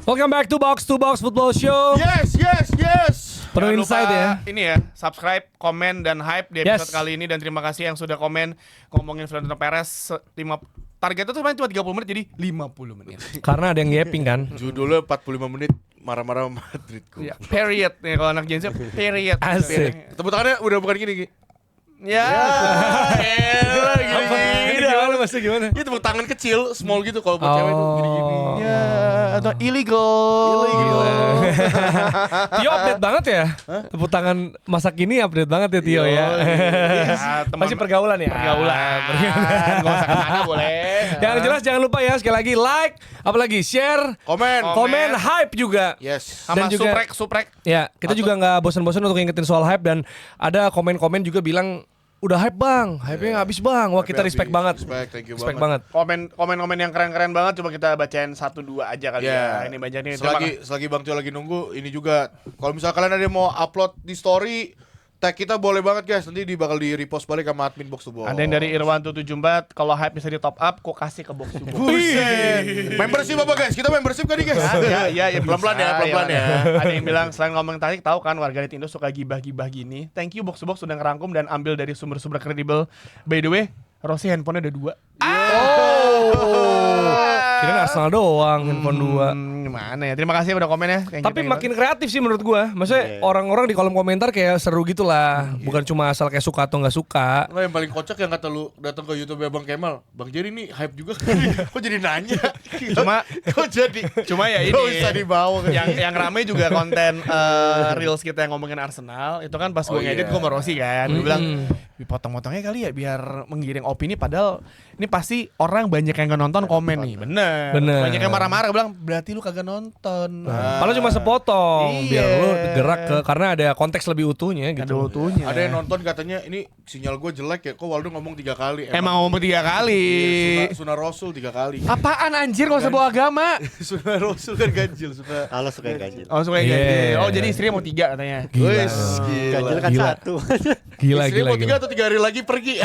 Welcome back to Box Football Show. Yes. Penuh Jangan insight lupa ya. Ini ya, subscribe, komen, dan hype di episode kali ini. Dan terima kasih yang sudah komen ngomongin Florentino Perez. Targetnya tuh cuma 30 menit, jadi 50 menit. Karena ada yang yapping kan. Judulnya 45 menit marah-marah Madridku. Ya, period nih kalau anak Gen Z, period. Asik. Tepuk tangannya udah bukan gini. Ya, Gimana maksudnya gimana? Ini tepuk tangan kecil, small gitu kalau buat cewek tuh gini-gini. Ya, atau illegal. Tio update banget ya. Tepuk tangan masa kini update banget ya Tio ya. Masih pergaulan ya. Pergaulan. Gak usah kemana boleh. Yang jelas jangan lupa ya sekali lagi like, apalagi share, komen, hype juga. Yes. Sama Dan juga- suprek. Ya, kita juga nggak bosan-bosan untuk ngingetin soal hype dan ada komen-komen juga bilang udah hype bang, hype-nya habis bang. Wah kita respect banget. Thank you Respect banget. banget. Komen yang keren-keren banget. Coba kita bacain 1-2 aja kali ya. Ini banyak nih. Selagi Bang Tio lagi nunggu, ini juga kalau misalnya kalian ada yang mau upload di story, tag kita boleh banget guys. Nanti bakal di repost balik sama admin Box to Box. Ada yang dari Irwan 774, kalau hype bisa di top up, kok kasih ke box to box. Buset. Membership apa guys? Kita membership kan nih guys? Ya, Pelan-pelan ya, pelan-pelan ya. Ada yang bilang selain ngomong tarik, tahu kan warganet Indo suka gibah-gibah gini. Thank you box to box sudah ngerangkum dan ambil dari sumber-sumber kredibel. By the way, Rossi handphonenya ada 2. Kirain Arsenal doang handphone 2. Gimana ya? Terima kasih udah komen ya. Tapi makin kreatif sih menurut gua. Maksudnya orang-orang di kolom komentar kayak seru gitu lah. Bukan cuma asal kayak suka atau nggak suka. Nggak, yang paling kocak yang kata lu datang ke YouTube Bang Kemal, Bang Jerry nih hype juga. Kok jadi nanya? Cuma ya ini. Nggak usah dibawa kan. yang rame juga konten reels kita yang ngomongin Arsenal. Itu kan pas gue ngedit gue sama Rossi kan. Gue bilang dipotong-potongnya kali ya biar menggiring opini. Padahal ini pasti orang banyak yang nggak nonton komen nih. Bener. Banyak yang marah-marah bilang berarti lu kagak nonton. Padahal cuma sepotong Iya. biar lu gerak ke karena ada konteks lebih utuhnya gitu. Ada utuhnya. Ada yang nonton katanya ini sinyal gue jelek ya. Kok Waldo ngomong 3 kali? Emang ngomong 3 kali. Iya, Sunnah Rasul 3 kali. Apaan anjir gak usah bawa agama. Sunnah Rasul kan ganjil. Kalau suka yang ganjil. Oh suka ganjil. Yeah. Oh jadi istrinya mau 3 katanya. Gila. Ganjil kan Gila. 1. Istrinya mau 3 atau 3 hari lagi pergi.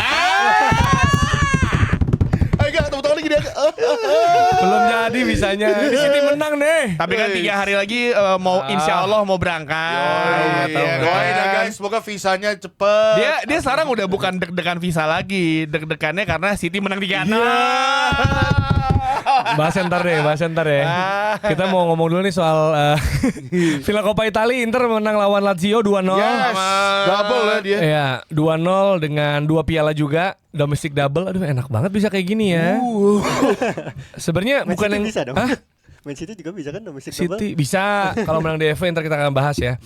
Ayo gak, tepuk tangan lagi dia. Belum jadi bisanya. Di sini menang nih. Tapi kan 3 hari lagi mau insya Allah mau berangkat. Doain ya guys, semoga visanya cepet. Dia sekarang udah bukan deg-degan visa lagi. Deg-degannya karena City menang 3-6. Bahas ntar deh. Kita mau ngomong dulu nih soal Villa Coppa Italia. Inter menang lawan Lazio 2-0. Yes, double ya dia. Iya, 2-0 dengan 2 piala juga, domestic double. Aduh, enak banget bisa kayak gini ya. Sebenarnya Man bukan City yang bisa dong. Hah? Man City juga bisa kan domestic double. City bisa kalau menang DFA ntar kita akan bahas ya.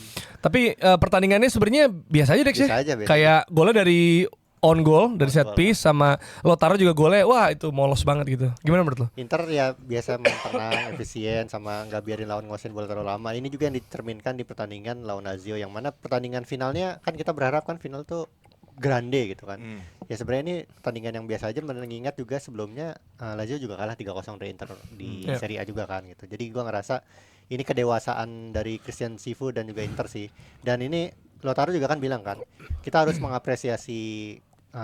Tapi pertandingannya sebenarnya biasa aja Dex ya. Biasa aja, biasa. Kayak golnya dari on goal dari set goal. piece sama Lautaro juga golnya wah itu molos banget gitu. Gimana menurut lo? Inter ya biasa main tenang, efisien, sama nggak biarin lawan nguasain bola terlalu lama. Ini juga yang dicerminkan di pertandingan lawan Lazio, yang mana pertandingan finalnya kan kita berharap kan final tuh grande gitu kan. Ya sebenarnya ini pertandingan yang biasa aja, mengingat juga sebelumnya Lazio juga kalah 3-0 dari Inter di Serie A juga kan gitu. Jadi gua ngerasa ini kedewasaan dari Christian Sifu dan juga Inter sih. Dan ini Lautaro juga kan bilang kan, kita harus mengapresiasi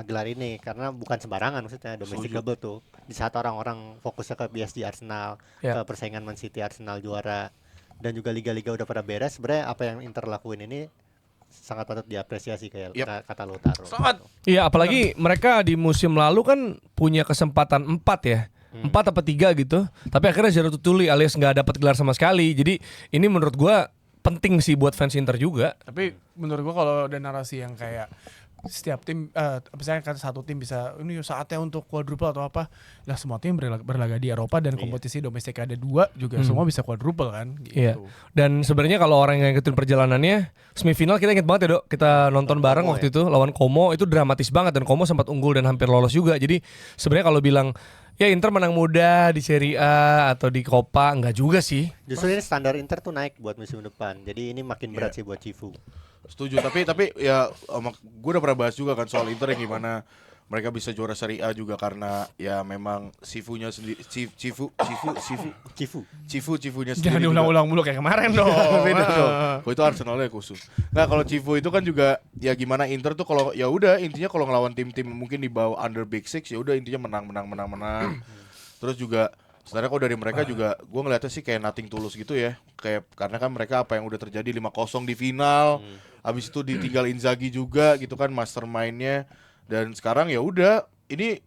gelar ini karena bukan sembarangan, maksudnya domestic double tuh. Di saat orang-orang fokusnya ke PSG Arsenal, ke persaingan Man City Arsenal juara, dan juga liga-liga udah pada beres, sebenarnya apa yang Inter lakuin ini sangat patut diapresiasi kayak kata Lautaro. Iya, apalagi mereka di musim lalu kan punya kesempatan 4 ya. 4 apa 3 gitu. Tapi akhirnya Zero Tutuli alias nggak dapat gelar sama sekali. Jadi ini menurut gua penting sih buat fans Inter juga. Tapi menurut gua kalau ada narasi yang kayak setiap tim, misalnya kan satu tim bisa ini saatnya untuk quadruple atau apa, lah semua tim berlaga di Eropa dan kompetisi domestik ada 2 juga semua bisa quadruple kan gitu. Iya. Dan sebenarnya kalau orang yang ngikutin perjalanannya, semifinal kita inget banget ya Dok, kita nonton bareng waktu itu lawan Como, itu dramatis banget dan Como sempat unggul dan hampir lolos juga. Jadi sebenarnya kalau bilang ya Inter menang mudah di Serie A atau di Coppa, enggak juga sih. Justru ini standar Inter tuh naik buat musim depan. Jadi ini makin berat sih buat Cifu. Setuju, tapi ya gue udah pernah bahas juga kan soal Inter yang gimana mereka bisa juara Serie A juga karena ya memang Cifunya sendiri, Cifunya sendiri. Jangan diulang-ulang mulu kayak kemarin dong. Beda dong. Kalau itu Arsenalnya khusus. Nah kalau Cifu itu kan juga ya gimana Inter tuh kalau ya udah intinya kalau ngelawan tim-tim mungkin di bawah under Big Six ya udah intinya menang. Terus juga Sebenarnya kalau dari mereka juga gue ngeliatnya sih kayak nothing tulus gitu ya. Kayak karena kan mereka apa yang udah terjadi 5-0 di final, habis itu ditinggal Inzaghi juga gitu kan mastermind-nya, dan sekarang ya udah ini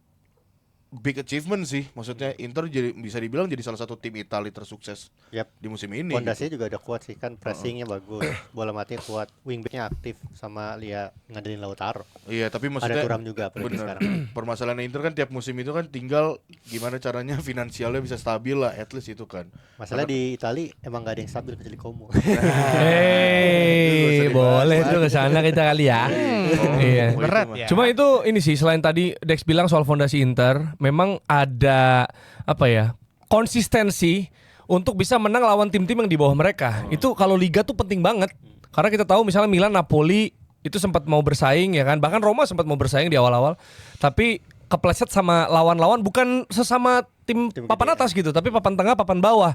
big achievement sih. Maksudnya Inter bisa dibilang jadi salah satu tim Italia tersukses Yap. di musim ini. Pondasinya juga udah kuat sih kan, pressingnya bagus, bola matinya kuat, wingbacknya aktif sama Lia ngandelin Lautaro. Iya, tapi Ada maksudnya Thuram juga apalagi bener. sekarang. Permasalahan Inter kan tiap musim itu kan tinggal gimana caranya finansialnya bisa stabil lah, at least itu kan. Masalah di Itali emang gak ada yang stabil kecuali Como. Hei, boleh tuh ke sana kita kali ya. Iya. Berat ya. Cuma itu ini sih, selain tadi Dex bilang soal fondasi Inter, memang ada apa ya, konsistensi untuk bisa menang lawan tim-tim yang di bawah mereka. Itu kalau liga tuh penting banget. Karena kita tahu misalnya Milan, Napoli itu sempat mau bersaing ya kan. Bahkan Roma sempat mau bersaing di awal-awal. Tapi kepleset sama lawan-lawan, bukan sesama tim papan atas gitu, tapi papan tengah, papan bawah.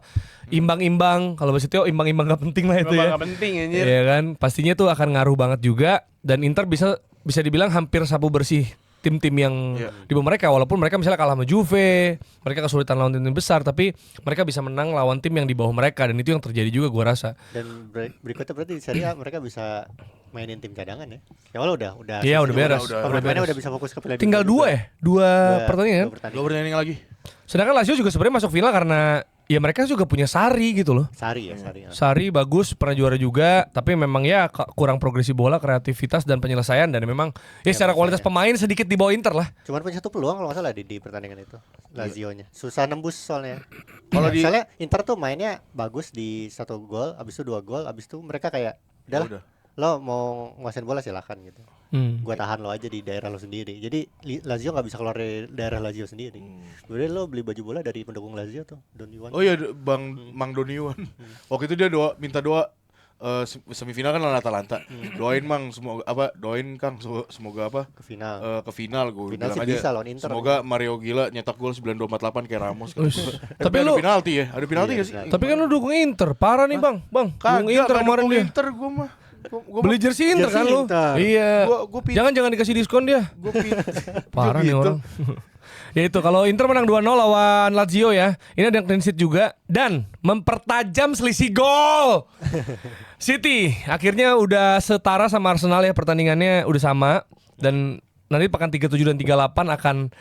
Imbang-imbang. Kalau Basitio imbang-imbang gak penting lah itu ya. Gak penting anjir. Iya kan, pastinya tuh akan ngaruh banget juga. Dan Inter bisa dibilang hampir sapu bersih tim-tim yang di bawah mereka, walaupun mereka misalnya kalah sama Juve, mereka kesulitan lawan tim besar, tapi mereka bisa menang lawan tim yang di bawah mereka, dan itu yang terjadi juga gua rasa. Dan berikutnya berarti di Serie A mereka bisa mainin tim cadangan ya. Ya walau udah Iya, udah beres. pemain-pemainnya udah bisa fokus ke Piala Tinggal Dunia juga. dua pertandingan. Lo bertanding lagi. Sedangkan Lazio juga sebenarnya masuk final karena ya mereka juga punya Sarri gitu loh. Sari. Sarri bagus, pernah juara juga, tapi memang ya kurang progresi bola, kreativitas dan penyelesaian, dan memang ya secara kualitas pemain sedikit di bawah Inter lah. Cuman punya satu peluang kalau nggak salah di pertandingan itu, Lazio-nya. Susah nembus soalnya. Kalau di Soalnya Inter tuh mainnya bagus di 1 gol, abis itu 2 gol, abis itu mereka kayak udahlah, lo mau nguasain bola silakan gitu. Gua tahan lo aja di daerah lo sendiri. Jadi Lazio nggak bisa keluar dari daerah Lazio sendiri. Kemudian lo beli baju bola dari pendukung Lazio tuh, Don Juan. Oh iya, Mang Doniwan. Waktu itu dia minta doa semifinal kan lawan Atalanta. Doain Mang, doain Kang semoga Ke final. ke final gue Final bilang sih aja. bisa lawan Inter. Semoga Mario Gila nyetak gol 9248 kayak Ramos. Tapi ada lu- penalti ya? Ada penalti Iya, gak sih? ada Tapi kan lu dukung Inter, parah nih bang. Dukung Inter kemarin dia. Inter gue mah. Gua Beli jersey Inter Jersey kan lu? Inter. Iya. Gua pin- Jangan dikasih diskon dia. gue Parah nih orang. Ya itu, kalau Inter menang 2-0 lawan Lazio ya, ini ada yang clean sheet juga dan mempertajam selisih gol. City akhirnya udah setara sama Arsenal ya, pertandingannya udah sama, dan nanti pekan 37 dan 38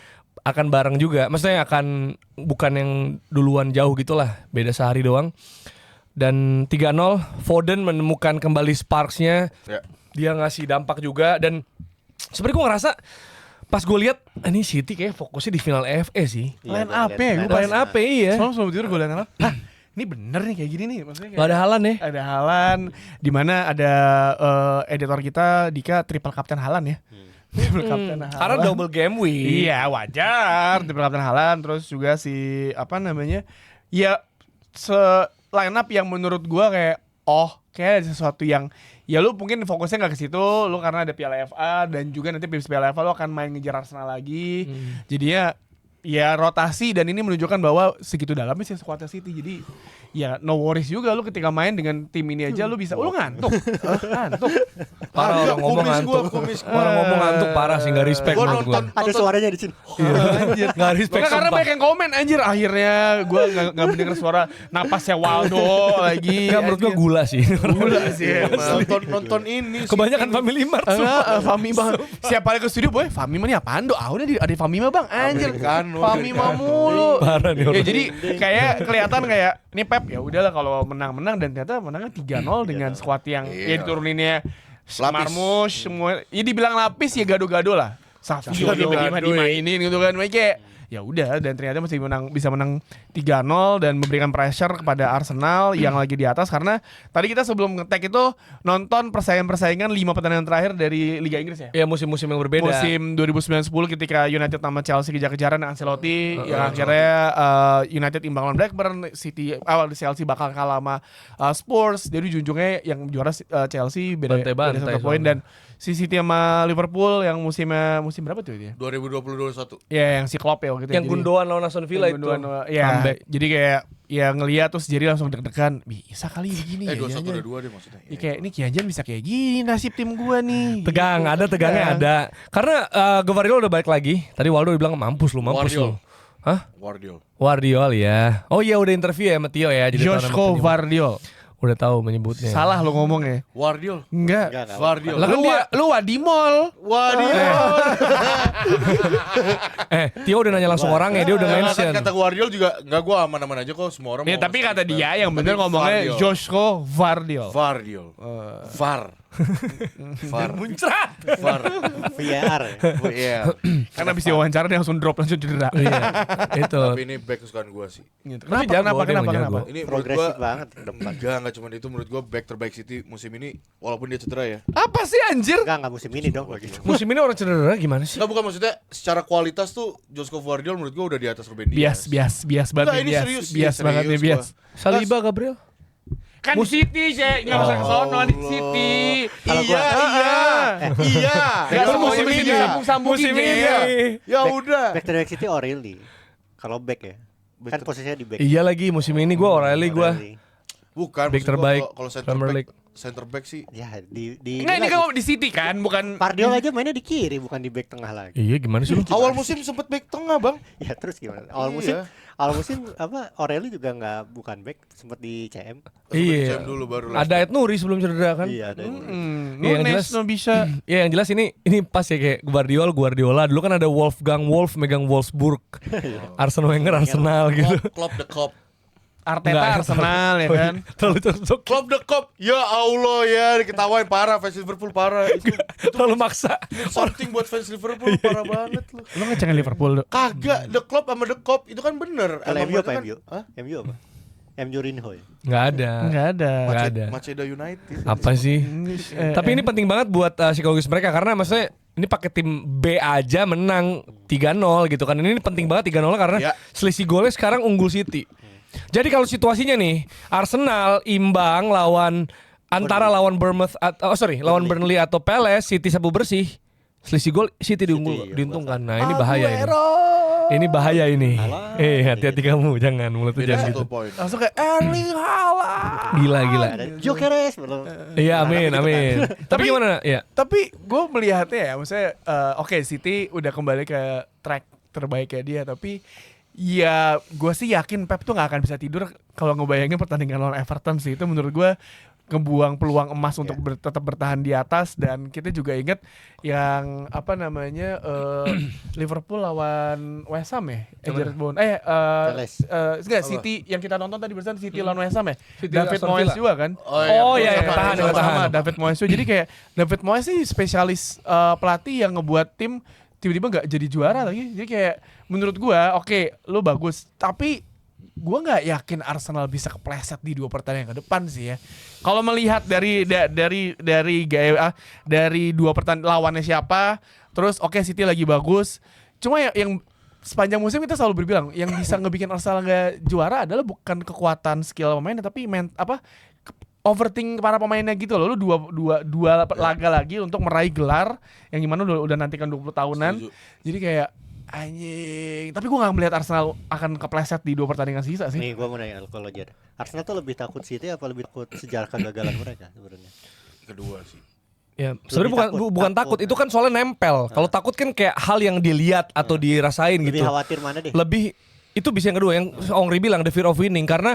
akan bareng juga. Maksudnya akan bukan yang duluan jauh gitulah, beda sehari doang. Dan 3-0 Foden menemukan kembali sparks-nya. Ya. Dia ngasih dampak juga, dan sebenarnya gue ngerasa pas gue lihat ini City kayak fokusnya di final FA sih. Iya, Line gua up liat ya, line gua Lain apa iya? Sebelum tidur gue liat line up. Hah, ini bener nih kayak gini nih, maksudnya kayak Gak ada halan ya. ada Haaland, di mana ada editor kita Dika triple captain Haaland ya. Triple captain Haaland. Karena double game week. Iya, wajar. Triple captain Haaland, terus juga si apa namanya? Ya line up yang menurut gua kayak kayak ada sesuatu yang ya lu mungkin fokusnya nggak ke situ, lu karena ada Piala FA dan juga nanti habis Piala FA lu akan main ngejar Arsenal lagi. Jadinya ya rotasi, dan ini menunjukkan bahwa segitu dalamnya sih skuadnya City. Jadi ya no worries juga lu ketika main dengan tim ini aja lu bisa lu ngantuk. Ngantuk. Parah orang ngomong ngantuk. Orang ngomong ngantuk parah sih, gak respect Gua menurut gua. Ada suaranya di sini. Anjir. Gak respect Nggak, karena sumpah. banyak yang komen anjir, akhirnya gue nggak mendengar suara napasnya Waldo lagi. Enggak, menurut gua gula sih. Gula sih emang. nonton ini sih. Kebanyakan Family Mart. Enggak, Fami bang. Siapa kali ke studio boy, Fami mah nih apaan do? Udah ada Fami mah bang, anjir. Americano. Fami mah mulu. Parah nih Ya orang. jadi kayak kelihatan kayak ini Pep ya udahlah kalau menang-menang, dan ternyata menangnya 3-0 dengan skuad yang ya dituruninnya Marmush semua. Ya dibilang lapis ya gado-gado lah. Savio dimainin gitu kan. Kayak ya udah, dan ternyata masih bisa menang 3-0 dan memberikan pressure kepada Arsenal yang lagi di atas. Karena tadi kita sebelum nge-tag itu nonton persaingan 5 pertandingan terakhir dari Liga Inggris ya. Ya musim-musim yang berbeda. Musim 2009-10 ketika United sama Chelsea kejar-kejaran Ancelotti, yang akhirnya United imbang lawan Blackburn, Chelsea bakal kalah sama Spurs. Jadi junjungnya yang juara Chelsea beda Bantai-bantai 1 poin, dan si City sama Liverpool yang musim berapa tuh dia? 2020-2021. Ya yang si Klopp ya gitu. Yang Gundogan lawan Aston Villa itu. Ya, Comeback. jadi kayak ya ngeliat terus jadi langsung deg-degan. Bisa kali begini ya. 21-22 deh maksudnya. Ya, kayak ini Kianjan bisa kayak gini nasib tim gua nih. Tegang, Gitu. ada tegangnya Tegang. ada. Karena Gvardiol udah balik lagi. Tadi Waldo bilang mampus lu. Guardiol. Hah? Guardiola. ya. Oh iya udah interview ya sama Tio ya. Jadi tahu nama Joško penyebut. Vardiol. Udah tahu menyebutnya. Salah lo ngomongnya. Guardiola. Enggak. Guardiola. Lah kan dia Lu Wadimol. Tio udah nanya langsung orangnya, dia udah mention. Kata Guardiola juga enggak, gua aman-aman aja kok, semua orang Ya, mau tapi nge-skip kata banget. dia yang bener Tapi ngomongnya Vardiol. Joško Vardiol. VAR. Muncrat. VAR. VAR ya. Oh, iya. Karena habis diwawancara dia langsung drop langsung cedera. Iya. Itu. Tapi ini back kesukaan gua sih. Gitu. Tapi Kenapa? jago, dia emang jago. Ini menurut Progresif gua banget ke depan. enggak cuma itu, menurut gua back terbaik City musim ini walaupun dia cedera ya. Apa sih anjir? Enggak musim ini dong. Musim ini orang cedera gimana sih? Enggak, bukan maksudnya secara kualitas tuh Joško Guardiola menurut gua udah di atas Ruben Dias. Bias banget Enggak, ini nih, serius, bias ini banget nih, serius bias. gua. Saliba, Gabriel. Kan di City sih, enggak usah ke sono di City. Kalau gua- Iya. Ya, Itu musim ini iya. sambung-sambungin Musim ini. ya. Ya udah. Back to back City O'Reilly. Kalau back ya. Kan posisinya di back. Iya lagi musim ini gue O'Reilly gue. Bukan Back maksud gua terbaik kalau Premier League. center back sih. Ya Enggak, ini kan di City kan, bukan Pardiol aja mainnya di kiri bukan di back tengah lagi. Iya gimana sih lu? Awal musim sempet back tengah, Bang. Ya terus gimana? Iya. Awal musim apa O'Reilly juga nggak bukan back, sempat di CM. Iya. Cem dulu baru Ada Ed Nuri sebelum cedera kan? Iya ada. Iya, yang Nunes jelas- no bisa. Iya yang jelas ini pas ya kayak Guardiola dulu kan ada Wolfgang Wolf megang Wolfsburg, Arsene Wenger Arsenal gitu. Klopp the Cop. Arteta Nggak, Arsenal ya kan. Terlalu cocok, Klopp the Cop. Ya Allah ya, diketawain parah fans Liverpool parah. Itu terlalu maksa. something buat fans Liverpool parah banget lu. Lu ngecengin Liverpool, Dok. Kagak, the Klopp sama the Cop itu kan bener. Kalau Emang MU mereka apa kan- MU? Hah? MU apa? MU Rinho ya. Nggak ada. Enggak ada. Nggak ada. Maceda United. Apa sih? Tapi ini penting banget buat psikologis mereka karena maksudnya ini pakai tim B aja menang 3-0 gitu kan. Ini penting banget 3-0 karena Ya. selisih golnya sekarang unggul City. Jadi kalau situasinya nih Arsenal imbang lawan antara lawan Bournemouth lawan Burnley atau Palace, City sapu bersih. Selisih gol City diuntungkan. Nah, ini bahaya ini. Ini bahaya ini. Hati-hati kamu jangan mulut Beda jangan satu gitu. poin. Langsung kayak Erling Haaland. Gila. Ada Gyökeres belum. Iya, amin. Tapi gimana? Ya. Tapi gue melihatnya ya, maksudnya oke, City udah kembali ke track terbaiknya dia, tapi ya gue sih yakin Pep tuh nggak akan bisa tidur kalau ngebayangin pertandingan lawan Everton sih. Itu menurut gue ngebuang peluang emas untuk tetap bertahan di atas. Dan kita juga ingat yang apa namanya Liverpool lawan West Ham ya, Jared Bowen enggak City yang kita nonton tadi bersama City lawan West Ham ya, City David Aston Moyes Villa. juga kan. Oh iya, sama- tahan, sama- tahan. Sama David Moyes juga. Jadi kayak David Moyes sih spesialis pelatih yang ngebuat tim tiba-tiba nggak jadi juara lagi. Jadi kayak menurut gua oke, lu bagus, tapi gua nggak yakin Arsenal bisa kepleset di 2 pertandingan ke depan sih ya. Kalau melihat dari gaya dari 2 pertandingan lawannya siapa, terus oke City lagi bagus. Cuma yang sepanjang musim kita selalu berbilang yang bisa ngebikin Arsenal nggak juara adalah bukan kekuatan skill pemainnya, tapi overthink para pemainnya gitu loh. Lu dua laga lagi untuk meraih gelar yang gimana udah nantikan 20 tahunan. Setuju. Jadi kayak anjing. Tapi gue gak melihat Arsenal akan kepleset di 2 pertandingan sisa sih. Nih gue mau nanya kalau Jar. Arsenal tuh lebih takut City apa lebih takut sejarah kegagalan mereka sebenarnya? Kedua sih. Ya, sebenarnya bukan takut, itu kan soalnya nempel. Kalau takut kan kayak hal yang dilihat atau dirasain Lebih gitu. khawatir mana deh? Lebih itu bisa yang kedua yang Ongri bilang the fear of winning karena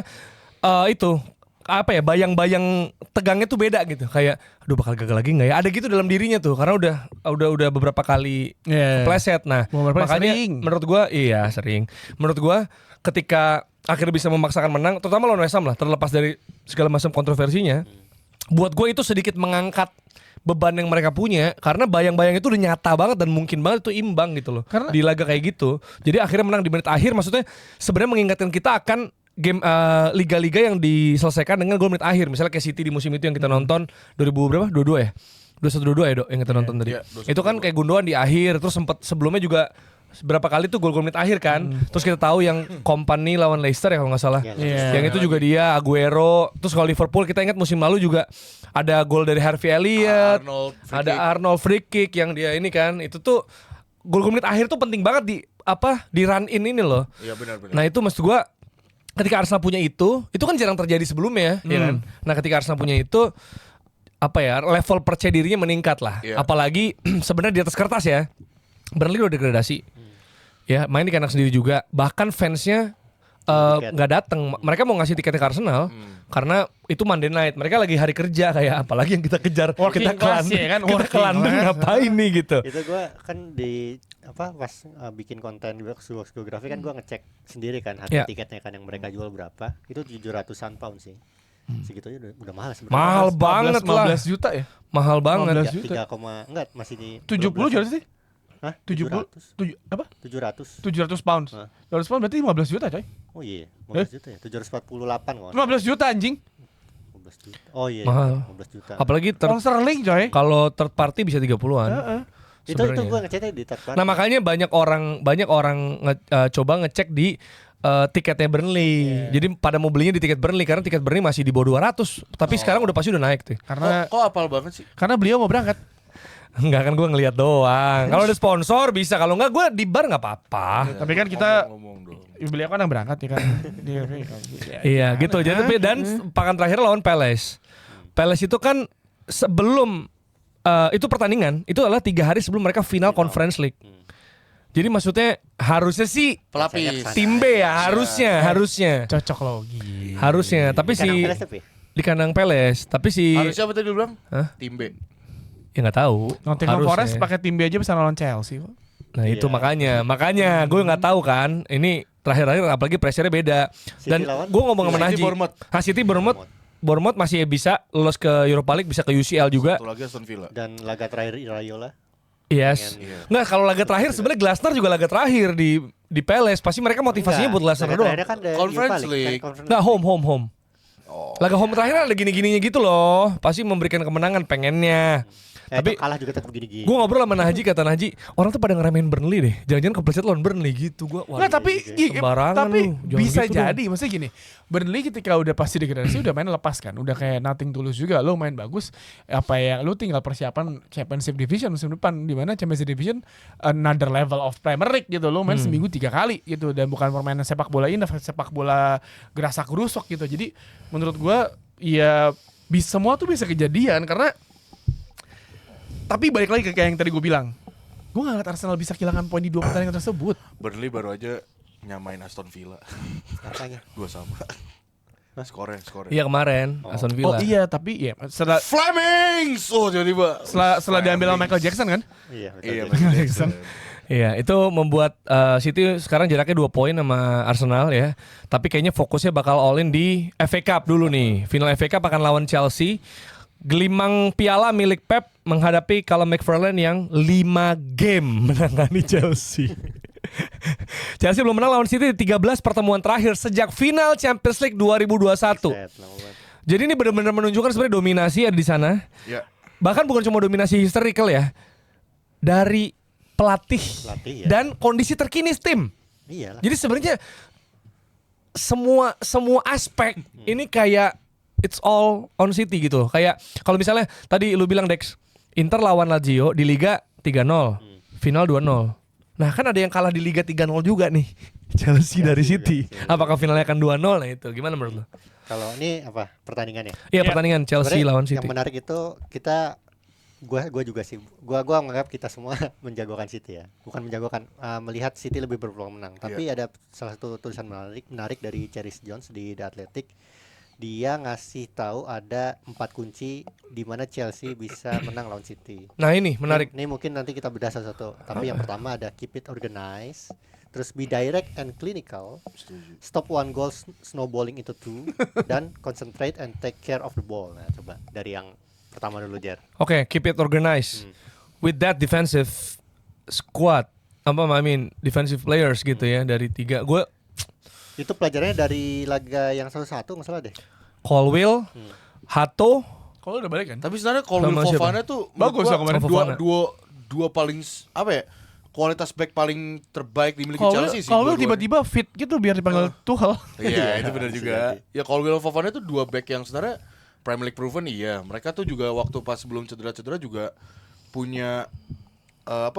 itu apa ya bayang-bayang tegangnya tuh beda gitu kayak aduh bakal gagal lagi nggak ya ada gitu dalam dirinya tuh karena udah beberapa kali kepleset. Nah Beberapa makanya sering. menurut gua sering menurut gua ketika akhirnya bisa memaksakan menang terutama lawan West Ham lah terlepas dari segala macam kontroversinya buat gua itu sedikit mengangkat beban yang mereka punya karena bayang-bayang itu udah nyata banget dan mungkin banget itu imbang gitu loh Karena- di laga kayak gitu. Jadi akhirnya menang di menit akhir maksudnya sebenarnya mengingatkan kita akan game liga-liga yang diselesaikan dengan gol menit akhir. Misalnya kayak City di musim itu yang kita nonton 2000 berapa? 22 ya? 21-22 ya, Dok, yang kita nonton tadi. Iya, 21-22. Itu kan kayak Gundogan di akhir terus sempat sebelumnya juga berapa kali tuh gol-gol menit akhir kan. Terus kita tahu yang Kompany lawan Leicester ya kalau nggak salah. Iya. Yang itu juga dia Aguero. Terus kalau Liverpool kita ingat musim lalu juga ada gol dari Harvey Elliott. Arnold free kick yang dia ini kan. Itu tuh gol-gol menit akhir tuh penting banget di run in ini loh. Iya benar. Nah itu maksud gua ketika Arsenal punya itu kan jarang terjadi sebelumnya ya kan. Nah ketika Arsenal punya itu level percaya dirinya meningkat lah. Iya. Apalagi sebenarnya di atas kertas ya Burnley udah degradasi. ya main di kandang sendiri juga. Bahkan fansnya nggak datang. Mereka mau ngasih tiketnya ke Arsenal karena itu Monday night. Mereka lagi hari kerja kayak apalagi yang kita kejar. Working Kita ke class London, ya kan, kita ke working London class. ngapain nih gitu. Itu gue kan di pas bikin konten di Box Geography kan gue ngecek sendiri kan harga Ya. tiketnya kan yang mereka jual berapa. Itu 700-an pound sih. Segitu aja udah mahal sebenarnya. Mahal banget lah. 15 juta ya? Mahal banget. 15 juta. 3, enggak masih di 70 jual sih? Hah? 70 apa? 700. 700 pounds. Hah? 700 pounds berarti 15 juta coy. Oh iya, 15 juta ya. 748 kok. 15 juta anjing. 15 juta. Oh iya, Mahal. 15 juta. Apalagi Pound sterling coy. kalau third party bisa 30-an. Heeh. Itu sebenarnya. gue ngeceknya di third party. Nah makanya banyak orang coba ngecek di tiketnya Burnley. Jadi pada mau belinya di tiket Burnley karena tiket Burnley masih di bawah 200. Tapi sekarang udah pasti udah naik tuh. Karena Kok apal banget sih? karena beliau mau berangkat. Enggak kan gue ngeliat doang. Kalau ada sponsor bisa, kalau enggak gue di bar nggak apa-apa. Tapi kan kita ngomong dong. beliau kan yang berangkat ya kan. Iya gitu. Jadi dan pekan terakhir lawan Palace. Palace itu kan sebelum itu pertandingan itu adalah 3 hari sebelum mereka final Conference League. Jadi maksudnya harusnya sih Pelapis. tim B ya harusnya Cocok logi. harusnya. Tapi Kadang si Palace tapi. di kandang Palace. Tapi si Harusnya apa tadi lu bilang? Hah? Tim B. ya nggak tahu. Nottingham Harusnya. Forest pakai tim B aja bisa lawan Chelsea kok. Nah itu Iya. makanya gue nggak tahu kan. Ini terakhir-terakhir apalagi pressure-nya beda. City Dan lawan? gue ngomong sama City Najib. Bournemouth. City Bournemouth masih bisa lolos ke Europa League, bisa ke UCL juga. Satu lagi Aston Villa. Dan laga terakhir Raiola. Yes. Pengen- Nggak, kalau laga terakhir sebenarnya Glasner juga laga terakhir di Palace. Pasti mereka motivasinya Enggak, buat Glasner laga doang. terakhirnya kan ada Conference Europa League. kan Conference Nggak, League. home. Oh. Laga home terakhir ada gini-gininya gitu loh. Pasti memberikan kemenangan pengennya. Tapi Tapi kalah juga tetap gini-gini. gue ngobrol sama Najib, kata Najib, orang tuh pada ngeremehin Burnley deh. Jangan-jangan kepleset lawan Burnley gitu. Gue Nggak, tapi sembarangan tapi lu, jangan bisa gitu jadi. Maksudnya gini, Burnley ketika udah pasti degradasi udah main lepas kan. Udah kayak nothing tulus juga. Lo main bagus. Apa yang lo tinggal persiapan Championship Division musim depan, di mana Championship Division another level of Premier League gitu. Lo main seminggu 3 kali gitu, dan bukan permainan sepak bola indah, sepak bola gerasak gerusuk gitu. Jadi menurut gua ya semua tuh bisa kejadian karena. Tapi balik lagi ke kayak yang tadi gue bilang, gue gak ngeliat Arsenal bisa kehilangan poin di 2 pertandingan tersebut. Burnley baru aja nyamain Aston Villa. Apanya? 2-2. Skornya. Iya kemarin Aston Villa. Oh iya, tapi ya setelah Flemings. Oh tiba-tiba. setelah diambil sama Michael Jackson kan? Iya, betul. Iya, betul. Michael Jackson. Iya, itu membuat City sekarang jaraknya 2 poin sama Arsenal ya. Tapi kayaknya fokusnya bakal all in di FA Cup dulu nih. Final FA Cup akan lawan Chelsea. Gelimang piala milik Pep menghadapi Callum McFarlane yang 5 game menangani Chelsea. Chelsea belum menang lawan City di 13 pertemuan terakhir sejak final Champions League 2021. Set, lama banget. Jadi ini benar-benar menunjukkan sebenarnya dominasi ada di sana. Ya. Bahkan bukan cuma dominasi historical ya. Dari pelatih Pelatih, ya. dan kondisi terkini tim. Iyalah. Jadi sebenarnya semua aspek ini kayak it's all on City gitu. Kayak kalau misalnya tadi lu bilang Dex, Inter lawan Lazio di Liga 3-0, final 2-0. Nah, kan ada yang kalah di Liga 3-0 juga nih. Chelsea dari City. Apakah finalnya akan 2-0? Nah, itu gimana menurut lu? Kalau ini apa pertandingannya? Iya, pertandingan Chelsea Sebenarnya lawan Yang City. menarik itu kita gua juga sih. Gua menganggap kita semua menjagokan City ya. Bukan menjagokan melihat City lebih berpeluang menang. Tapi ada salah satu tulisan menarik dari Chris Jones di The Athletic. Dia ngasih tahu ada 4 kunci di mana Chelsea bisa menang lawan City. Nah, ini menarik. Ini mungkin nanti kita bedah satu-satu. Tapi yang pertama ada keep it organized, terus be direct and clinical, stop one goal snowballing into 2, dan concentrate and take care of the ball. Nah, coba dari yang pertama dulu, Jer. Oke, keep it organized. With that defensive squad, defensive players gitu ya dari 3. Gue Itu pelajarannya dari laga yang 1-1 nggak salah deh. Colwill, Hato, Kalau udah balik kan? Tapi sebenarnya Colwill Sama siapa? Fofana tuh Bagus menurut lah gua kemarin. Fofana. dua paling apa ya? Kualitas back paling terbaik dimiliki Chelsea sih. Kalau dua-duanya. tiba-tiba fit gitu biar dipanggil Tuchel. Iya, itu benar bisa juga. jadi. Ya Colwill Fofana tuh 2 back yang sebenarnya Premier League proven iya. Mereka tuh juga waktu pas sebelum cedera-cedera juga punya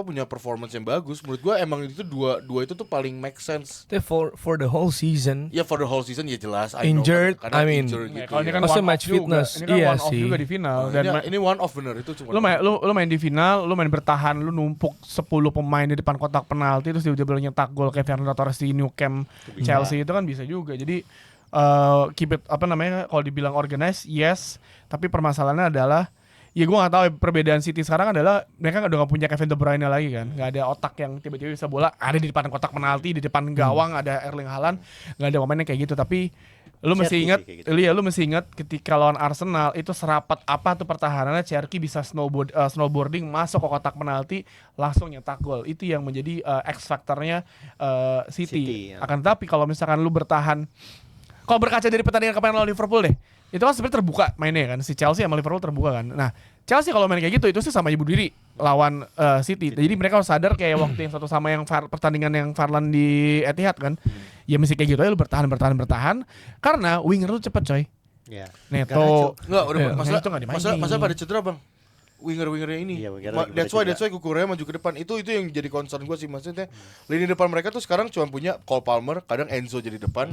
punya performance yang bagus. Menurut gua emang itu dua itu tuh paling make sense. For the whole season. Ya for the whole season ya jelas. I Injured, know, karena I mean, injured Ya, gitu. kalau ini Ya. kan Maksudnya one match off juga. fitness. Ini kan Iya one off sih. juga di final dan ini one off bener itu cuma. lu main di final, lu main bertahan, lu numpuk 10 pemain di depan kotak penalti terus tiba-tiba lu nyetak gol kayak Fernando Torres di Nou Camp Chelsea itu kan bisa juga. Jadi keep it kalau dibilang organized, yes, tapi permasalahannya adalah ya gue gak tahu perbedaan City sekarang adalah mereka udah gak punya Kevin De Bruyne lagi kan, gak ada otak yang tiba-tiba bisa bola ada di depan kotak penalti, di depan gawang ada Erling Haaland, gak ada pemainnya kayak gitu. Tapi lu mesti Cherky ingat, sih kayak gitu. lu mesti ingat ketika lawan Arsenal itu serapat apa tuh pertahanannya, Cherky bisa snowboarding masuk ke kotak penalti langsung nyetak gol. Itu yang menjadi X faktornya City. Ya. Akan tetapi kalau misalkan lu bertahan, kalau berkaca dari pertandingan kemarin lawan Liverpool deh, itu kan sebenarnya terbuka mainnya kan, si Chelsea sama Liverpool terbuka kan. Nah Chelsea kalau main kayak gitu itu sih sama ibu diri lawan City. Jadi mereka harus sadar kayak waktu yang satu sama yang pertandingan yang Varane di Etihad kan, ya mesti kayak gitu aja, lu bertahan karena winger lu cepet coy. Ya. Neto. Enggak, udah Iya. masalah Itu nggak dimainin. masalah pada cedera, Bang. Winger-wingernya ini. Iya, winger lagi pada That's why cedera. Kukurea maju ke depan. Itu yang jadi concern gue sih, maksudnya. Lini depan mereka tuh sekarang cuma punya Cole Palmer, kadang Enzo jadi depan.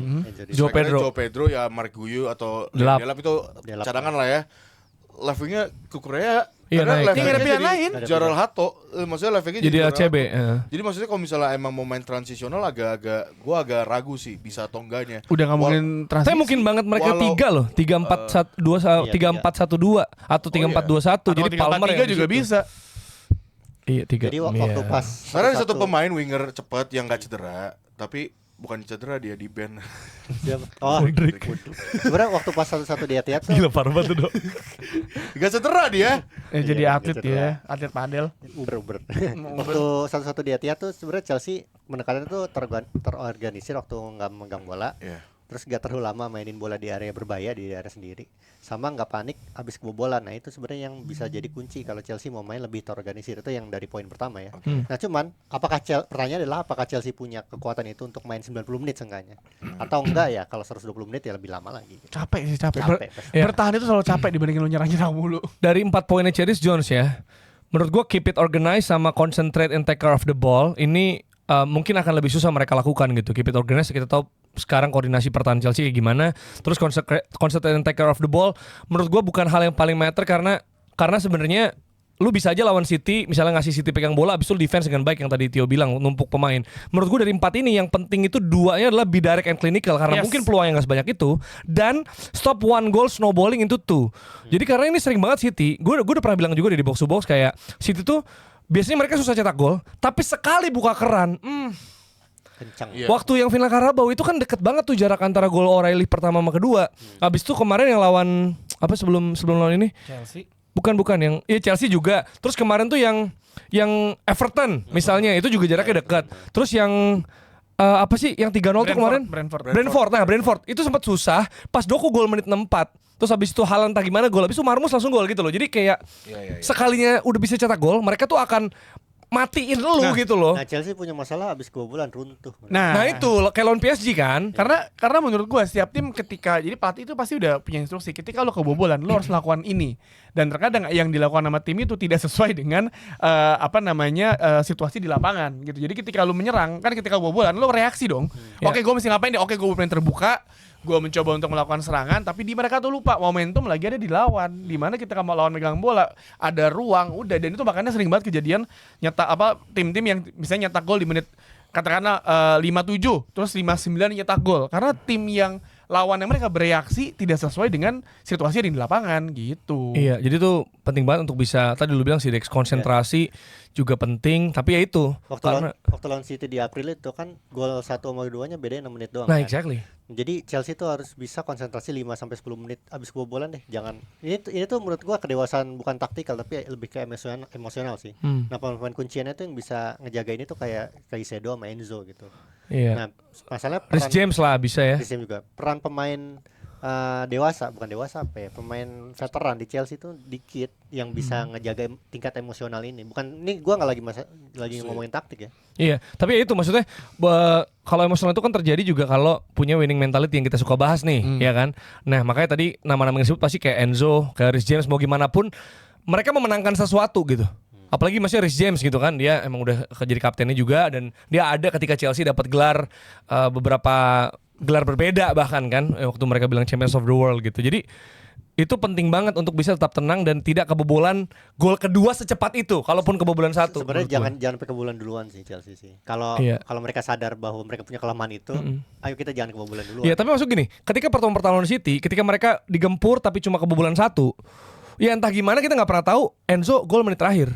Joe Pedro. Joe Pedro ya, Mark Guiu atau Delap. Delap itu Delap. cadangan lah ya. Left wingnya Kukurea. Iya, naik. Ini nggak ada pilihan lain. Jaral Hato, maksudnya left wingnya Jadi Jaral ACB. Hato. Jadi maksudnya kalau misalnya emang mau main transisional gua agak ragu sih bisa atau enggaknya. Udah ngomongin transisi. Saya mungkin banget mereka Walau- 3 loh, 3-4-1-2 iya, 3-4-1-2 atau 3-4-2-1. Jadi Palmer yang juga di situ. bisa. Iya, 3. Jadi waktu pas Karena ada satu pemain winger cepat yang gak cedera, tapi bukan cedera dia di band. Oh, sebenarnya waktu pas satu di Etihad tuh Gila parah banget tuh, Dok. Gak cedera dia. Jadi Iya, atlet gitu ya, atlet padel. Uber. Waktu satu di Etihad tuh sebenarnya Chelsea menekannya tuh terorganisir waktu nggak megang bola. Iya. Terus gak terlalu lama mainin bola di area berbahaya, di area sendiri, sama nggak panik abis kebobolan. Nah itu sebenarnya yang bisa jadi kunci kalau Chelsea mau main lebih terorganisir. Itu yang dari poin pertama ya. Nah cuman pertanyaan adalah apakah Chelsea punya kekuatan itu untuk main 90 menit seenggaknya, atau enggak ya? Kalau 120 menit ya lebih lama lagi gitu. Capek sih, capek. Capek pasti. Iya. Bertahan itu selalu capek dibandingin lu nyerang mulu. Dari 4 poinnya Cherish Jones ya, menurut gue keep it organized sama concentrate and take care of the ball ini mungkin akan lebih susah mereka lakukan gitu. Keep it organized, kita tahu sekarang koordinasi pertahanan Chelsea kayak gimana. Terus concentrate and take care of the ball menurut gue bukan hal yang paling matter karena sebenarnya lu bisa aja lawan City, misalnya ngasih City pegang bola, abis itu lu defense dengan baik yang tadi Tio bilang, numpuk pemain. Menurut gue dari 4 ini yang penting itu 2-nya adalah be direct and clinical karena Yes. mungkin peluangnya nggak sebanyak itu, dan stop 1 goal snowballing into 2. Jadi karena ini sering banget City, gue udah pernah bilang juga di box to box kayak City tuh biasanya mereka susah cetak gol, tapi sekali buka keran, Kencang. Iya. waktu yang final Carabao itu kan deket banget tuh jarak antara gol O'Reilly pertama sama kedua. Abis itu kemarin yang lawan apa sebelum lawan ini? Chelsea. Bukan yang Chelsea juga. Terus kemarin tuh yang Everton misalnya itu juga jaraknya dekat. Terus yang apa sih yang 3-0 tuh kemarin? Brentford itu sempat susah pas Doku gol menit 64. Terus habis itu Haaland tak gimana gol, habis itu Marmus langsung gol gitu loh. Jadi kayak sekalinya udah bisa cetak gol, mereka tuh akan matiin lu gitu loh. Nah Chelsea punya masalah abis kebobolan runtuh. Nah itu kayak lawan PSG kan. Karena menurut gua setiap tim ketika jadi pelatih itu pasti udah punya instruksi ketika lo kebobolan lo harus lakukan ini, dan terkadang yang dilakukan sama tim itu tidak sesuai dengan situasi di lapangan gitu. Jadi ketika lo menyerang kan ketika kebobolan lo reaksi dong. Oke, gua mesti ngapain deh? Oke, gua main terbuka, gue mencoba untuk melakukan serangan, tapi di mereka tuh lupa momentum lagi ada di lawan. Di mana kita mau lawan megang bola, ada ruang, udah. Dan itu makanya sering banget kejadian tim-tim yang misalnya nyetak gol di menit katakanlah 57, terus 59 nyetak gol. Karena tim yang lawan yang mereka bereaksi tidak sesuai dengan situasi yang di lapangan gitu. Iya, jadi tuh penting banget untuk bisa tadi lu bilang sih Dex, konsentrasi juga penting, tapi ya itu Waktu lawan City di April itu kan gol 1 sama 2-nya bedanya 6 menit doang. Nah, kan? exactly. Jadi Chelsea tuh harus bisa konsentrasi 5 sampai 10 menit abis kebobolan deh. Jangan. Ini tuh menurut gua kedewasaan bukan taktikal tapi lebih ke emosional sih. Nah, pemain kunciannya tuh yang bisa ngejaga ini tuh kayak Caicedo sama Enzo gitu. Iya. Nah, masalahnya Rhys James lah bisa ya. Rhys James juga. Peran pemain pemain veteran di Chelsea itu dikit yang bisa ngejaga tingkat emosional ini. Bukan, ini gua nggak lagi ngomongin taktik ya. Iya, tapi ya itu maksudnya kalau emosional itu kan terjadi juga kalau punya winning mentality yang kita suka bahas nih, ya kan. Nah, makanya tadi nama-nama yang disebut pasti kayak Enzo, kayak Rhys James, mau gimana pun mereka memenangkan sesuatu gitu. Apalagi masih Reece James gitu kan, dia emang udah jadi kaptennya juga dan dia ada ketika Chelsea dapat gelar beberapa gelar berbeda bahkan kan waktu mereka bilang Champions of the World gitu. Jadi itu penting banget untuk bisa tetap tenang dan tidak kebobolan gol kedua secepat itu. Kalaupun kebobolan satu. Sebenarnya jangan sampai kebobolan duluan sih Chelsea sih. Kalau mereka sadar bahwa mereka punya kelemahan itu, ayo kita jangan kebobolan duluan. Iya, tapi maksud gini, ketika pertemuan City, ketika mereka digempur tapi cuma kebobolan satu, ya entah gimana kita nggak pernah tahu Enzo gol menit terakhir.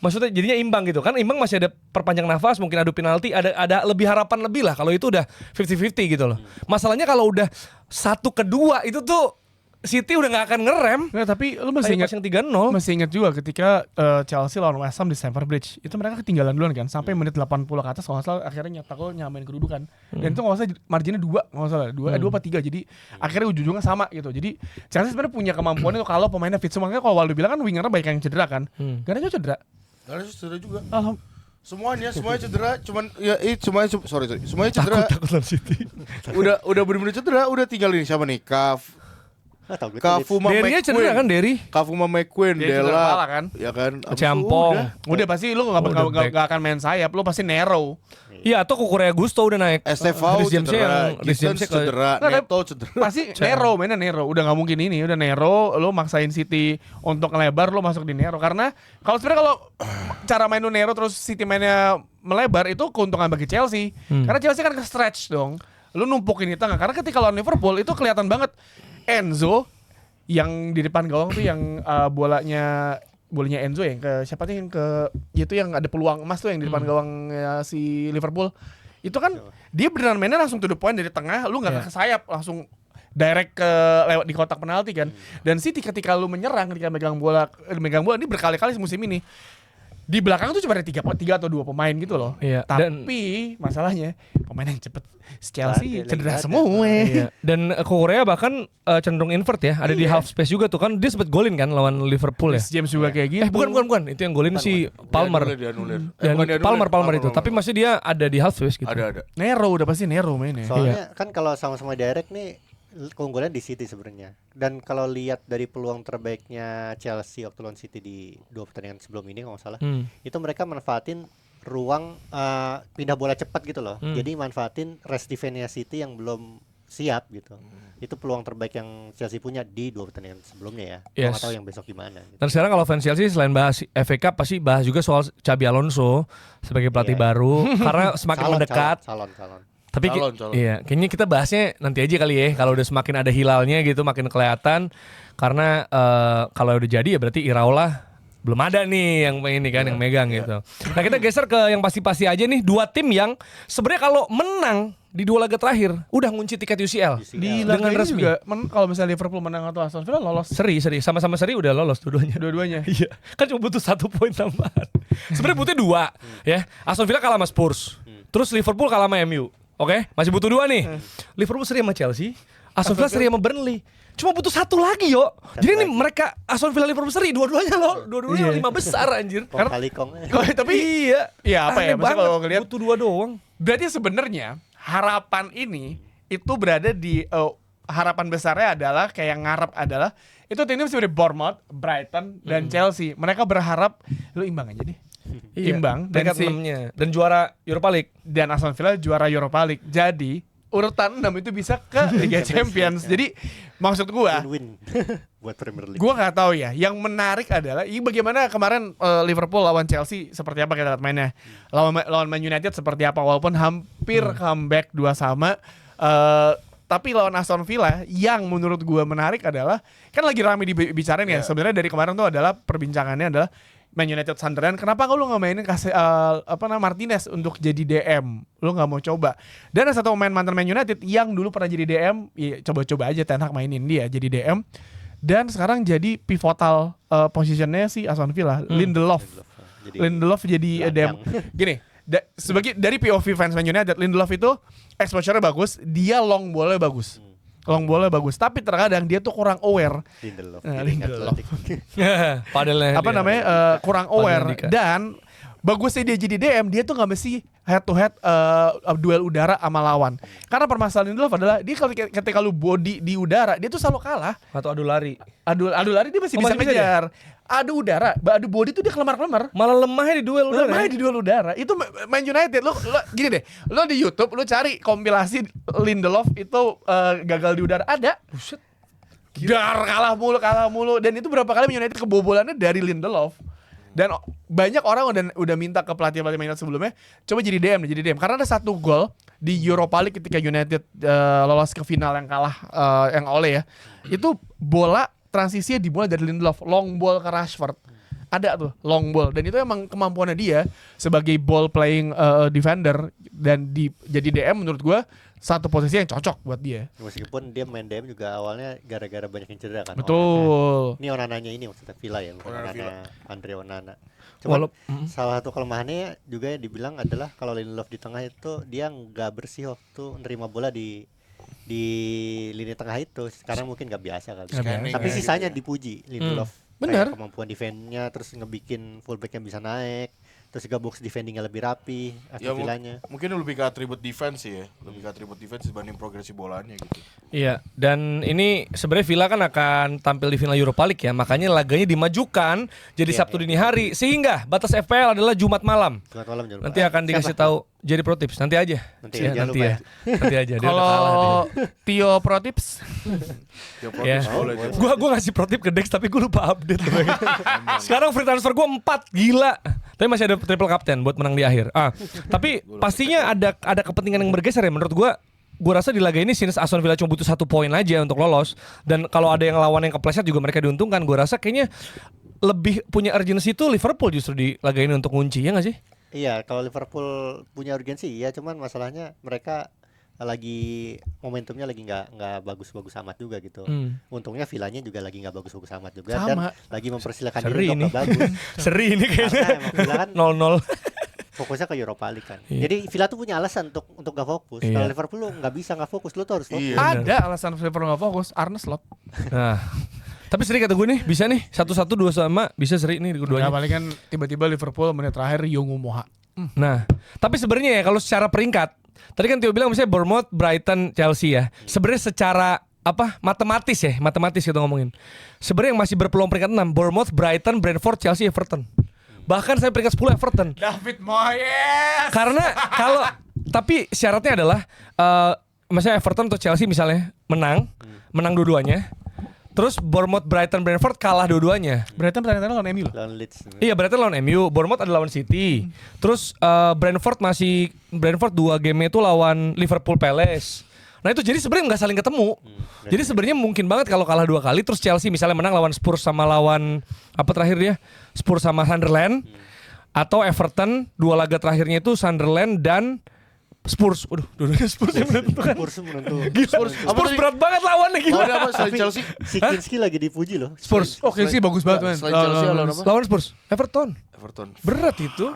Maksudnya jadinya imbang gitu kan, imbang masih ada perpanjang nafas, mungkin adu penalti, ada lebih harapan lebih lah kalau itu udah 50-50 gitu loh. Masalahnya kalau udah 1-2 itu tuh City udah gak akan ngerem. Nggak, tapi lu masih ingat yang 3-0. Masih ingat juga ketika Chelsea lawan West Ham di Stamford Bridge. Itu mereka ketinggalan duluan kan sampai menit 80 ke atas kalau nggak salah akhirnya nyetak gol nyamain kedudukan. Dan itu kalau nggak salah marginnya 2, kalau nggak salah 2 apa 3. Jadi akhirnya ujung-ujungnya sama gitu. Jadi Chelsea sebenarnya punya kemampuan itu kalau pemainnya fit. Makanya kalau Waldo bilang kan wingernya banyak yang cedera kan. Garnacho cedera. Garnacho cedera juga. Alhamdulillah. Semuanya cedera, cuman ya semuanya cedera. Takut lawan City. udah benar-benar cedera, udah tinggal ini siapa nih? Kafuma Derry cedera kan Derry? Kafuma McQueen, Dia cedera Dela, kepala kan? ya kan? Abis itu Campong. Udah pasti lu nggak akan main sayap, lu pasti narrow. Iya, atau Kukurea Gusto udah naik. Estevao Reece Jamesnya cedera, Reece Jamesnya ke- cedera, Neto cedera. Pasti narrow, mainnya narrow. Udah nggak mungkin ini, udah narrow. Lu maksain City untuk ngelebar, lu masuk di narrow. Karena kalau sebenarnya kalau cara main lu narrow terus City mainnya melebar itu keuntungan bagi Chelsea. Karena Chelsea kan ke stretch dong. Lu numpukin di tengah. Karena ketika lawan Liverpool itu kelihatan banget Enzo yang di depan gawang tuh yang bolanya Enzo yang ke siapa tuh yang ke itu yang ada peluang emas tuh yang di depan gawang si Liverpool itu kan dia beneran mainnya langsung to the point dari tengah, lu nggak ke sayap, langsung direct ke lewat di kotak penalti kan. Dan City ketika lu menyerang, ketika megang bola ini berkali-kali musim ini di belakang tuh cuma ada 3 atau 2 pemain gitu loh. Iya, Tapi masalahnya pemain yang cepet Chelsea cedera semua. Iya. Dan Kukurea bahkan cenderung invert ya, ada di half space juga tuh kan dia sempat golin kan lawan Liverpool ya. James juga kayak gitu. Bukan, itu yang golin si Palmer. Dianulir. Dan Palmer itu, tapi masih dia ada di half space gitu. Ada. Nero udah pasti Nero mainnya. Soalnya kan kalau sama-sama direct nih keunggulan di City sebenarnya. Dan kalau lihat dari peluang terbaiknya Chelsea waktu lawan City di 2 pertandingan sebelum ini kalau nggak salah, itu mereka manfaatin ruang pindah bola cepat gitu loh. Jadi manfaatin rest defense-nya City yang belum siap gitu. Itu peluang terbaik yang Chelsea punya di 2 pertandingan sebelumnya ya. Gua nggak tahu yang besok gimana. Gitu. Dan sekarang kalau fans Chelsea selain bahas FA Cup pasti bahas juga soal Xabi Alonso sebagai pelatih baru karena semakin mendekat. Calon. Tapi calon. iya, kayaknya kita bahasnya nanti aja kali ya. Kalau udah semakin ada hilalnya gitu, makin kelihatan. Karena kalau udah jadi ya berarti Iraola belum ada nih yang ini kan yang megang gitu. Nah kita geser ke yang pasti-pasti aja nih, 2 tim yang sebenarnya kalau menang di 2 laga terakhir udah ngunci tiket UCL. Di dengan laga ini resmi. juga kalau misalnya Liverpool menang atau Aston Villa lolos Seri sama-sama seri udah lolos dua-duanya. Iya, kan cuma butuh 1 poin tambahan. Sebenarnya butuh 2 ya. Aston Villa kalah sama Spurs. Terus Liverpool kalah sama MU. Oke, masih butuh 2 nih. Liverpool seri sama Chelsea, Aston Villa seri sama Burnley. Cuma butuh 1 lagi yo. Jadi nih mereka Aston Villa Liverpool seri dua-duanya loh, dua-duanya 5 besar anjir. Kali kong. Tapi iya apa ya? Maksudnya kalau ngelihat butuh 2 doang. berarti sebenarnya harapan ini itu berada di harapan besarnya adalah kayak ngarep adalah itu tim seperti Bournemouth, Brighton dan Chelsea. Mereka berharap lu imbang aja deh. Imbang dan Peringkat 6-nya dan juara Europa League. dan Aston Villa juara Europa League. Jadi urutan 6 itu bisa ke Liga Champions. Jadi maksud gua Win buat Premier League. gua nggak tahu ya. Yang menarik adalah bagaimana kemarin Liverpool lawan Chelsea seperti apa kita lihat mainnya. Lawan Man United seperti apa walaupun hampir comeback 2-2. Tapi lawan Aston Villa yang menurut gua menarik adalah kan lagi rame dibicarain ya. Sebenarnya dari kemarin tuh adalah perbincangannya adalah Man United Sunderland, kenapa lu nggak mainin Martinez untuk jadi DM? Lu nggak mau coba? Dan ada satu pemain mantan Man United yang dulu pernah jadi DM, ya coba-coba aja Ten Hag mainin dia jadi DM. Dan sekarang jadi pivotal positionnya si Aston Villa, Lindelof jadi DM. Gini, sebagai dari POV fans Man United, Lindelof itu exposure-nya bagus, dia long ball-nya bagus. Tapi terkadang dia tuh kurang aware. Lindelof. Padelnya Kurang aware dan bagusnya dia jadi DM, dia tuh nggak mesti head to head duel udara sama lawan. Karena permasalahan Lindelof adalah dia ketika lu body di udara, dia tuh selalu kalah. atau adu lari. Adu lari dia masih bisa masih bisa kejar. adu udara, adu body tuh dia kelemar-kelemar. Malah lemahnya di duel udara. Lemahnya di duel udara. Itu Man United. Lo gini deh, lo di YouTube lo cari kompilasi Lindelof itu gagal di udara, ada. Buset. Kalah mulu dan itu berapa kali Man United kebobolannya dari Lindelof. Dan banyak orang udah minta ke pelatih-pelatih Man United sebelumnya coba jadi DM karena ada satu gol di Europa League ketika United lolos ke final yang kalah yang oleh ya. Itu bola transisinya dimulai dari Lindelof, long ball ke Rashford. Ada tuh long ball dan itu emang kemampuannya dia sebagai ball playing defender dan jadi DM menurut gua satu posisi yang cocok buat dia. Meskipun dia main DM juga awalnya gara-gara banyak yang cedera kan. Betul. Ini Onananya ini maksudnya Villa ya, bukan Onana Villa. Onana, Andre Onana. Cuma Walau- salah satu kelemahannya juga yang dibilang adalah kalau Lindelof di tengah itu dia nggak bersih waktu nerima bola di lini tengah itu. Sekarang mungkin nggak biasa kali. Nggak Tapi biasa. sisanya dipuji Lindelof. Bener. Kayak kemampuan defense-nya, terus ngebikin fullback yang bisa naik, terus juga box defending-nya lebih rapi, Ya, Villanya. mungkin lebih ke atribut defense sih ya, lebih ke atribut defense dibanding progresi bolanya gitu. Iya, dan ini sebenarnya Villa kan akan tampil di final Europa League ya, makanya laganya dimajukan jadi Sabtu dini hari sehingga batas FPL adalah Jumat malam. Jumat malam jangan lupa. Nanti akan dikasih Siapa? tahu jadi pro tips nanti aja. Nanti Iya, ya, jangan nanti lupa ya. Nanti aja. Dia udah kalah dia. Kalau Tio Pro Tips Ya, Ya. protes boleh aja. Gua ngasih pro tip ke Dex tapi gue lupa update loh. Sekarang free transfer gue 4, gila. Tapi masih ada triple captain buat menang di akhir. Tapi pastinya ada kepentingan yang bergeser ya menurut gue. Gue rasa di laga ini since Aston Villa cuma butuh 1 poin aja untuk lolos dan kalau ada yang lawan yang kepleset juga mereka diuntungkan. Gue rasa kayaknya lebih punya urgency itu Liverpool justru di laga ini untuk kunci ya nggak sih? Iya, kalau Liverpool punya urgensi iya, cuman masalahnya mereka lagi momentumnya lagi nggak bagus-bagus amat juga gitu. Untungnya Villanya juga lagi nggak bagus-bagus amat juga dan Sama. lagi mempersilakan Seri diri ini. untuk nggak bagus. Seri ini Karena kayaknya. emang Villa kan 0-0. fokusnya ke Europa League kan. Iya. Jadi Villa tuh punya alasan untuk nggak fokus. Iya. Kalau Liverpool lu nggak bisa nggak fokus, lu tuh harus fokus. Iya. ada alasan Liverpool nggak fokus, Arne Slot. Nah, tapi seri kata gue nih bisa nih 1-1 2 sama bisa seri nih Dua keduanya. paling kan tiba-tiba Liverpool menit terakhir Yongu Moha. Nah, tapi sebenarnya ya kalau secara peringkat, tadi kan Tio bilang misalnya Bournemouth, Brighton, Chelsea ya. Sebenarnya secara matematis kita ngomongin. Sebenarnya yang masih berpeluang peringkat 6, Bournemouth, Brighton, Brentford, Chelsea, Everton. Bahkan saya peringkat 10 Everton. David Moyes. Karena tapi syaratnya adalah misalnya Everton atau Chelsea misalnya menang dua-duanya. Terus Bournemouth, Brighton, Brentford kalah dua-duanya. Brighton pertandingan lawan MU loh. Lawan Leeds. Iya, Brighton lawan MU, Bournemouth ada lawan City. Terus Brentford 2 game itu lawan Liverpool Palace. Nah itu jadi sebenarnya nggak saling ketemu. Jadi sebenarnya mungkin banget kalau kalah 2 kali terus Chelsea misalnya menang lawan Spurs sama lawan apa terakhir dia? Spurs sama Sunderland. Atau Everton 2 laga terakhirnya itu Sunderland dan Spurs. Waduh, dua-duanya Spurs yang menentukan. Spurs menentukan. Gila, Spurs berat banget lawannya Oh, gila. ada apa selain Chelsea? Si Kinski lagi dipuji loh. Spurs. Oke sih bagus banget man. Selain Chelsea lawan apa? Lawan Spurs. Everton. Everton. Berat itu.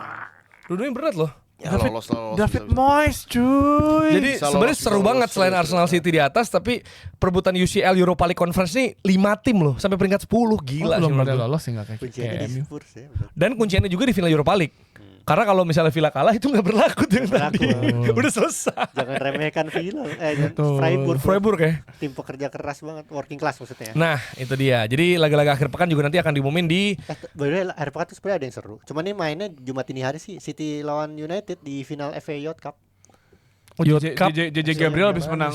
Dua-duanya berat loh. Ya, lolos. David Moyes cuy. Jadi Bisa sebenarnya lolos, seru bisa banget lolos, selain seru, Arsenal seru. City di atas tapi perebutan UCL Europa League Conference ini 5 tim loh sampai peringkat 10. Gila sih belum menurut pada gua. lolos sih nggak kayak Kuncinya kayak di MU. Spurs ya. betul. Dan kunciannya juga di final Europa League. Karena kalau misalnya Villa kalah itu nggak berlaku tuh yang Nggak tadi. berlaku. Udah selesai. Jangan remehkan Villa. Betul. Freiburg ya. Tim pekerja keras banget, working class maksudnya. Nah, itu dia. Jadi laga-laga akhir pekan juga nanti akan diumumin di By the way, akhir pekan tuh sebenarnya ada yang seru. Cuman ini mainnya Jumat ini hari sih, City lawan United di final FA Youth Cup. Youth Cup. JJ Gabriel habis menang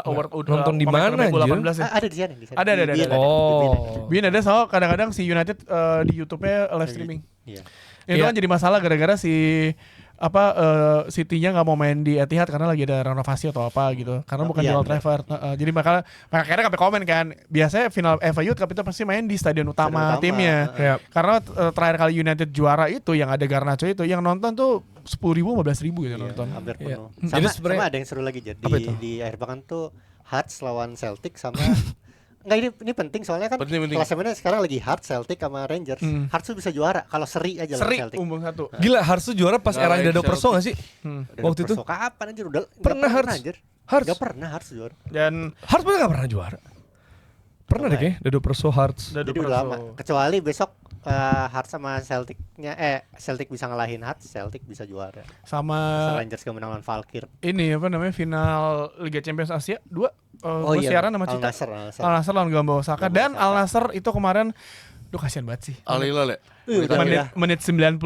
award Nonton di mana, terbaik anjir? U18 ya. Ada di sana, di sana. Ada, Di ada. Bein Oh. Bin ada soal kadang-kadang si United di YouTube-nya live streaming. Iya. Itu Iya. kan jadi masalah gara-gara si City-nya nggak mau main di Etihad karena lagi ada renovasi atau apa gitu. Karena bukan di Iya, Old Trafford. Jadi makanya akhirnya sampai komen kan. Biasanya final FA Youth Cup itu pasti main di stadion utama Stadion utama. timnya. Ya. Karena terakhir kali United juara itu yang ada Garnacho itu yang nonton tuh 10.000 15.000 gitu Iya, nonton. hampir Iya. penuh. Jadi Sama, sebenarnya- sama ada yang seru lagi jadi Apa itu? di akhir pekan tuh Hearts lawan Celtic sama Enggak, ini penting soalnya kan Penting. klasemennya sekarang lagi Hearts, Celtic sama Rangers. Hearts tuh bisa juara kalau seri aja lawan Seri Celtic. umbung 1. Gila, Harus tuh juara pas era Ngalahin Dado Perso Celtic. gak sih? Udah waktu itu? perso kapan anjir udah nggak Pernah Hearts. anjir. Hearts. Nggak pernah Hearts juara. Dan Harus gak pernah juara. Pernah deh kayaknya Dado Perso Hearts. Dado Jadi udah Perso. lama. Kecuali besok Hearts sama Celticnya Celtic bisa ngalahin Hearts, Celtic bisa juara. sama Rangers kemenangan lawan Valkyr. ini apa namanya final Liga Champions Asia 2 Oh gue iya, siaran sama Al Cita. Nassr, Al Nassr. Al Nassr lawan Gamba Osaka Gamba dan Osaka. Al Nassr itu kemarin Duh kasihan banget sih. Al Hilal ya. Menit 98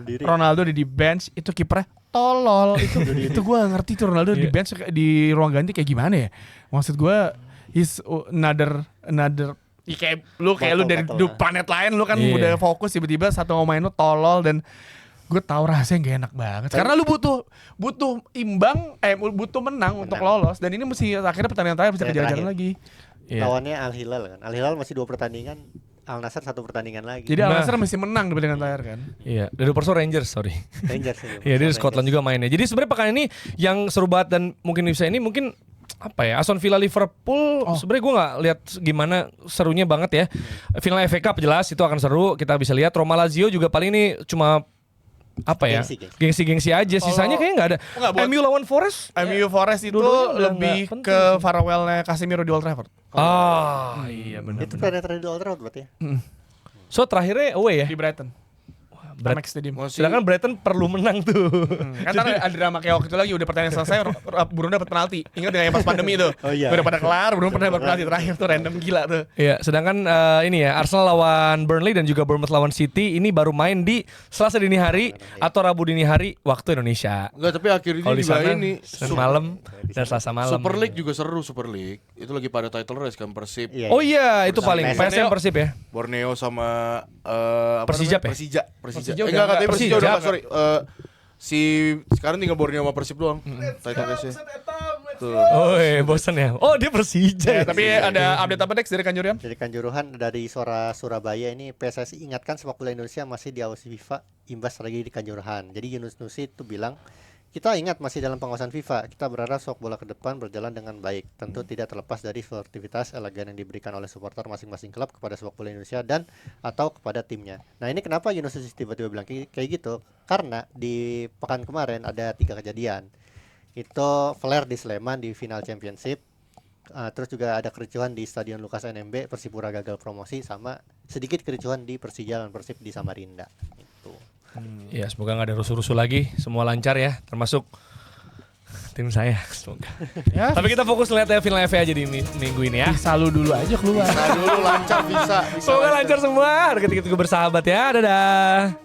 diri. Ronaldo di bench, itu kipernya tolol. Itu gue ngerti tuh Ronaldo di bench di ruang ganti kayak gimana ya. Maksud gue is another ya kayak lu dari planet lain, lu kan udah fokus, tiba-tiba satu ngomain lu tolol. Dan gue tahu rasanya gak enak banget karena lu butuh imbang, butuh menang untuk lolos. Dan ini mesti akhirnya pertandingan terakhir bisa kejar-kejaran lagi. Lawannya Al Hilal kan. Al Hilal masih 2 pertandingan, Al Nassr 1 pertandingan lagi. Jadi Al Nassr mesti menang di pertandingan terakhir kan. Iya, dari Perso Rangers, sorry. Rangers. Iya, dia di Scotland juga mainnya. Jadi sebenarnya pekan ini yang seru banget dan mungkin bisa ini mungkin apa ya, Aston Villa Liverpool sebenarnya gue nggak lihat gimana serunya banget ya. Final FA Cup jelas itu akan seru, kita bisa lihat. Roma Lazio juga paling ini cuma apa ya, gengsi aja. Sisanya kayaknya nggak ada. MU lawan Forest, MU Forest itu lebih ke farewellnya Casemiro di Old Trafford. Iya benar. Itu planetary di Old Trafford berarti ya. So terakhirnya away ya Di Brighton. Amex Stadium. Sedangkan Brighton perlu menang tuh. Kan ada drama kayak waktu itu lagi, udah pertandingan selesai Bruno dapat penalti. Ingat ya pas pandemi tuh. Oh iya. Udah pada kelar, Bruno pernah dapat penalti terakhir tuh, random gila tuh. Iya, sedangkan ini ya, Arsenal lawan Burnley dan juga Bournemouth lawan City ini baru main di Selasa dini hari atau Rabu dini hari waktu Indonesia. Enggak, tapi akhirnya Kalau di juga sana ini Senin malam dan Selasa malam. Super League juga seru. Super League itu lagi pada title race kan, Persib, Oh iya, itu paling PSM Persib ya. Borneo sama Persija ya? Persija. Persija Enggak, katanya Persija Persija udah enggak. sorry. Si sekarang tinggal Borneo sama Persib doang. Title race-nya. Tuh. Oh bosan ya. Oh dia Persija. Ya, tapi ada update apa Dex dari Kanjuruhan? Dari Kanjuruhan, dari Suara Surabaya ini, PSSI ingatkan sepak bola Indonesia masih diawasi FIFA, imbas lagi di Kanjuruhan. Jadi Yunus Nusi itu bilang, kita ingat masih dalam pengawasan FIFA. Kita berharap sepak bola ke depan berjalan dengan baik. Tentu tidak terlepas dari sportivitas elegan yang diberikan oleh supporter masing-masing klub kepada sepak bola Indonesia dan atau kepada timnya. Nah ini kenapa Yunus Nusi tiba-tiba bilang kayak gitu? Karena di pekan kemarin ada 3 kejadian. Itu flare di Sleman di final championship. Terus juga ada kericuhan di Stadion Lukas NMB, Persipura gagal promosi, sama sedikit kericuhan di Persija dan Persib di Samarinda. Itu. Ya semoga nggak ada rusuh-rusuh lagi, semua lancar ya, termasuk tim saya. Semoga. Ya, Tapi kita fokus lihat ya final FA aja di minggu ini ya. bisa lu dulu aja keluar. Nah dulu lancar bisa. Semoga lancar semua. Dikit-dikit bersahabat ya. Dadah.